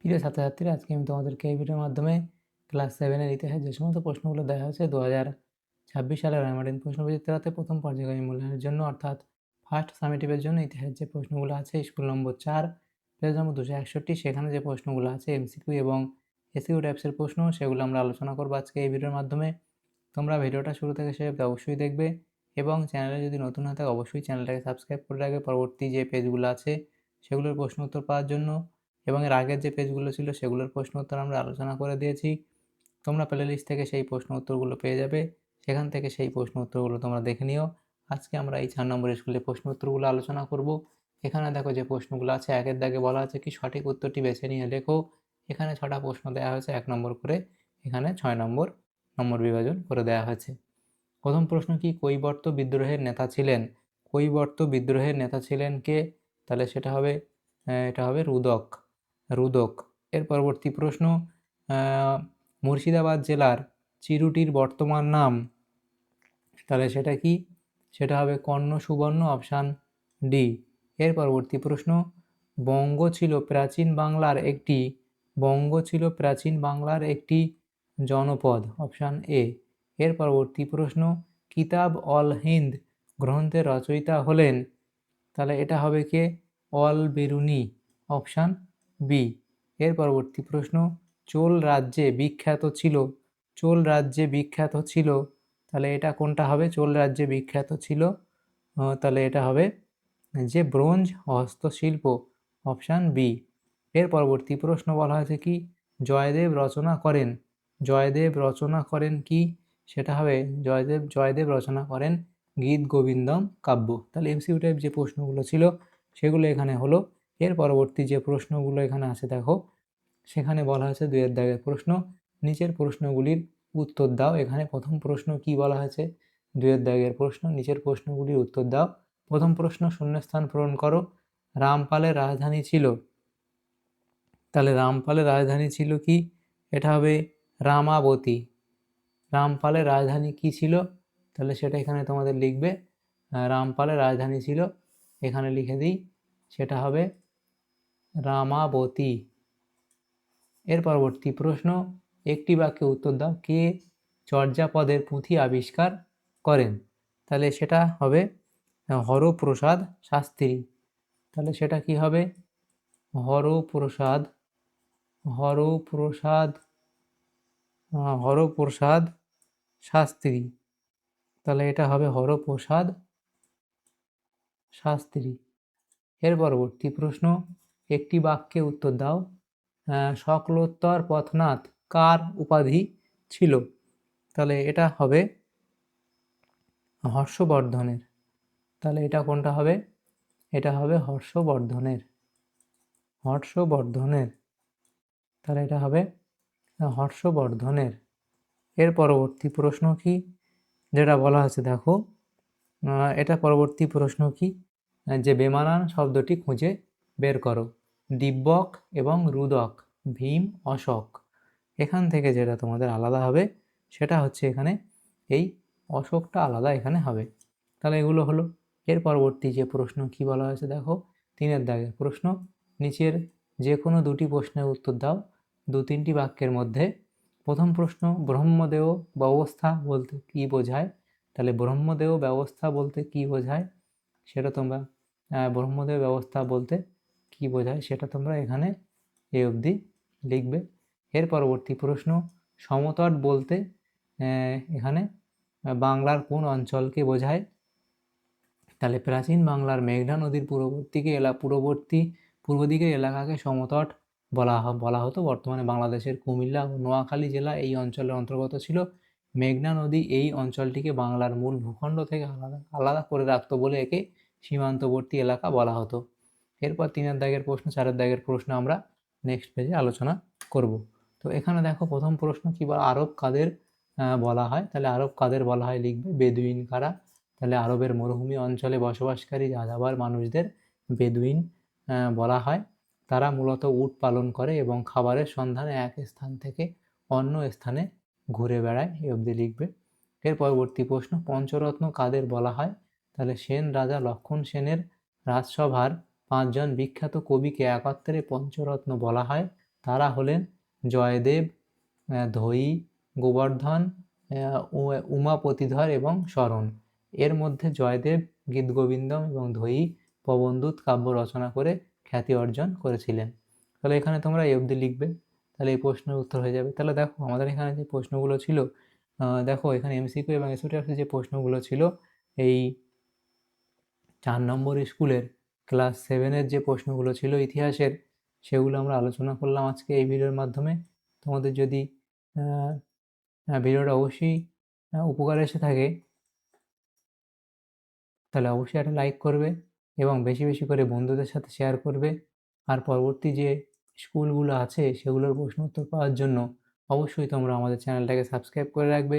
প্রিয় ছাত্রছাত্রীরা, আজকে আমি তোমাদেরকে এই ভিডিওর মাধ্যমে ক্লাস 7-এর ইতিহাসে যে সমস্ত প্রশ্নগুলো দেওয়া হয়েছে 2026 সালের রায়মার্টিন প্রশ্নবিচিত্রাতে প্রথম পর্যায়ক্রমিক মূল্যায়নের জন্য, অর্থাৎ ফার্স্ট সামেটিভের জন্য ইতিহাসের যে প্রশ্নগুলো আছে স্কুল নম্বর 4 পেজ নম্বর 261, সেখানে যে প্রশ্নগুলো আছে এমসিকিউ এবং এসকিউ টাইপসের প্রশ্ন, সেগুলো আমরা আলোচনা করবো আজকে এই ভিডিওর মাধ্যমে। তোমরা ভিডিওটা শুরু থেকে শেষ অবধি অবশ্যই দেখবে এবং চ্যানেলে যদি নতুন হয়ে থাকে অবশ্যই চ্যানেলটাকে সাবস্ক্রাইব করে রাখবে পরবর্তী যে পেজগুলো আছে সেগুলোর প্রশ্ন উত্তর পাওয়ার জন্য। এবং এর আগের যে পেজগুলো ছিল সেগুলোর প্রশ্ন উত্তর আমরা আলোচনা করে দিয়েছি, তোমরা প্লে লিস্ট থেকে সেই প্রশ্ন উত্তরগুলো পেয়ে যাবে, সেখান থেকে সেই প্রশ্ন উত্তরগুলো তোমরা দেখে নিও। আজকে আমরা এই 4 নম্বর স্কুলের প্রশ্ন উত্তরগুলো আলোচনা করব। এখানে দেখো যে প্রশ্নগুলো আছে, একের দাগে বলা আছে কি সঠিক উত্তরটি বেছে নিয়ে লেখো। এখানে 6টা প্রশ্ন দেওয়া হয়েছে 1 নম্বর করে, এখানে 6 নম্বর বিভাজন করে দেওয়া হয়েছে। প্রথম প্রশ্ন কি, কৈবর্ত বিদ্রোহের নেতা ছিলেন? কৈবর্ত বিদ্রোহের নেতা ছিলেন কে? তাহলে সেটা হবে এটা হবে রুদক। রুদক। এর পরবর্তী প্রশ্ন, মুর্শিদাবাদ জেলার চিরুটির বর্তমান নাম? তাহলে সেটা কি? সেটা হবে কর্ণ সুবর্ণ, অপশান ডি। এর পরবর্তী প্রশ্ন, বঙ্গ ছিল প্রাচীন বাংলার একটি জনপদ, অপশান এ। এর পরবর্তী প্রশ্ন, কিতাব অল হিন্দ গ্রন্থের রচয়িতা হলেন? তাহলে এটা হবে কে? Al Beruni, option B. এর পরবর্তী প্রশ্ন, চোল রাজ্যে বিখ্যাত ছিল, তাহলে এটা কোনটা হবে? চোল রাজ্যে বিখ্যাত ছিল, তাহলে এটা হবে যে ব্রোঞ্জ হস্তশিল্প, অপশান বি। এর পরবর্তী প্রশ্ন বলা হয়েছে কি, জয়দেব রচনা করেন কি? সেটা হবে জয়দেব রচনা করেন গীত গোবিন্দম কাব্য। তাহলে এমসিকিউ টাইপ যে প্রশ্নগুলো ছিল সেগুলো এখানে হলো। এর পরবর্তী যে প্রশ্নগুলো এখানে আছে দেখো, সেখানে বলা হয়েছে 2-এর দাগের প্রশ্ন, নিচের প্রশ্নগুলির উত্তর দাও। এখানে প্রথম প্রশ্ন কি বলা হয়েছে? 2-এর দাগের প্রশ্ন, নিচের প্রশ্নগুলির উত্তর দাও। প্রথম প্রশ্ন, শূন্যস্থান পূরণ করো। রামপালের রাজধানী ছিল? তাহলে রামপালের রাজধানী ছিল কি? এটা হবে রামাবতী। রামপালের রাজধানী কি ছিল? তাহলে সেটা এখানে তোমাদের লিখবে, রামপালের রাজধানী ছিল, এখানে লিখে দিই, সেটা হবে রামাবতী। এর পরবর্তী প্রশ্ন, একটি বাক্যে উত্তর দাও, কে চর্যাপদের পুঁথি আবিষ্কার করেন? তাহলে সেটা হবে হরপ্রসাদ শাস্ত্রী। তাহলে সেটা কি হবে? হরপ্রসাদ শাস্ত্রী। তাহলে এটা হবে হরপ্রসাদ শাস্ত্রী। এর পরবর্তী প্রশ্ন, একটি বাক্যে উত্তর দাও, শুক্লোত্তর পথনাথ কার উপাধি ছিল? তাহলে এটা হবে হর্ষবর্ধনের। তাহলে এটা কোনটা হবে? এটা হবে হর্ষবর্ধনের। তাহলে এটা হবে হর্ষবর্ধনের। এর পরবর্তী প্রশ্ন কি যেটা বলা আছে দেখো, এটা পরবর্তী প্রশ্ন কি, যে বেমানান শব্দটি খুঁজে বের করো। দিব্যক এবং রুদক, ভীম, অশোক। এখান থেকে যেটা তোমাদের আলাদা হবে সেটা হচ্ছে এখানে এই অশোকটা আলাদা এখানে হবে। তাহলে এগুলো হলো। এর পরবর্তী যে প্রশ্ন কি বলা হয়েছে দেখো, 3-এর দাগের প্রশ্ন, নিচের যে কোনো দুটি প্রশ্নের উত্তর দাও 2-3টি বাক্যের মধ্যে। প্রথম প্রশ্ন, ব্রহ্মদেহ ব্যবস্থা বলতে কি বোঝায়? তাহলে ব্রহ্মদেহ ব্যবস্থা বলতে কি বোঝায় সেটা তোমরা ব্রহ্মদেহ ব্যবস্থা বলতে কি বোঝায় সেটা তোমরা এখানে এই অবধি লিখবে। এর পরবর্তী প্রশ্ন, সমতট বলতে এখানে বাংলার কোন অঞ্চলকে বোঝায়? তাহলে প্রাচীন বাংলার মেঘনা নদীর পূর্ব দিকের এলাকাকে সমতট বলা হতো। বর্তমানে বাংলাদেশের কুমিল্লা ও নোয়াখালী জেলা এই অঞ্চলের অন্তর্গত ছিল। মেঘনা নদী এই অঞ্চলটিকে বাংলার মূল ভূখণ্ড থেকে আলাদা করে রাখত বলে একে সীমান্তবর্তী এলাকা বলা হতো। এরপর 3-এর দাগের প্রশ্ন, 4-এর দাগের প্রশ্ন আমরা নেক্সট পেজে আলোচনা করব। তো এখানে দেখো প্রথম প্রশ্ন কি বলা, আরব কাদের বলা হয়? তাহলে আরব কাদের বলা হয় লিখবে, বেদুইন কারা? তাহলে আরবের মরুভূমি অঞ্চলে বসবাসকারী যাযাবর মানুষদের বেদুইন বলা হয়। তারা মূলত উট পালন করে এবং খাবারের সন্ধানে এক স্থান থেকে অন্য স্থানে ঘুরে বেড়ায়, এ অবধি লিখবে। এর পরবর্তী প্রশ্ন, পঞ্চরত্ন কাদের বলা হয়? তাহলে সেন রাজা লক্ষণ সেনের রাজসভার 5 জন বিখ্যাত কবিকে একত্রে পঞ্চরত্ন বলা হয়। তারা হলেন জয়দেব, ধয়ী, গোবর্ধন, উমাপতিধর এবং শরণ। এর মধ্যে জয়দেব গীতগোবিন্দম এবং ধয়ী প্রবন্ধুত কাব্য রচনা করে খ্যাতি অর্জন করেছিলেন। তাহলে এখানে তোমরা এই অবধি লিখবে, তাহলে এই প্রশ্নের উত্তর হয়ে যাবে। তাহলে দেখো আমাদের এখানে যে প্রশ্নগুলো ছিল, দেখো এখানে এমসিকিউ এবং এসওটিআরসি যে প্রশ্নগুলো ছিল, এই 4 নম্বর স্কুলের ক্লাস 7-এর যে প্রশ্নগুলো ছিল ইতিহাসের, সেগুলো আমরা আলোচনা করলাম আজকে এই ভিডিওর মাধ্যমে। তোমাদের যদি ভিডিওটা অবশ্যই উপকারে এসে থাকে, তাহলে অবশ্যই একটা লাইক করবে এবং বেশি বেশি করে বন্ধুদের সাথে শেয়ার করবে। আর পরবর্তী যে স্কুলগুলো আছে সেগুলোর প্রশ্ন উত্তর পাওয়ার জন্য অবশ্যই তোমরা আমাদের চ্যানেলটাকে সাবস্ক্রাইব করে রাখবে।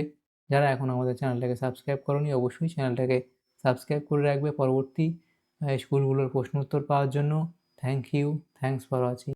যারা এখন আমাদের চ্যানেলটাকে সাবস্ক্রাইব করোনি, অবশ্যই চ্যানেলটাকে সাবস্ক্রাইব করে রাখবে পরবর্তী স্কুলগুলোর প্রশ্ন উত্তর পাওয়ার জন্য। Thank you, thanks for watching.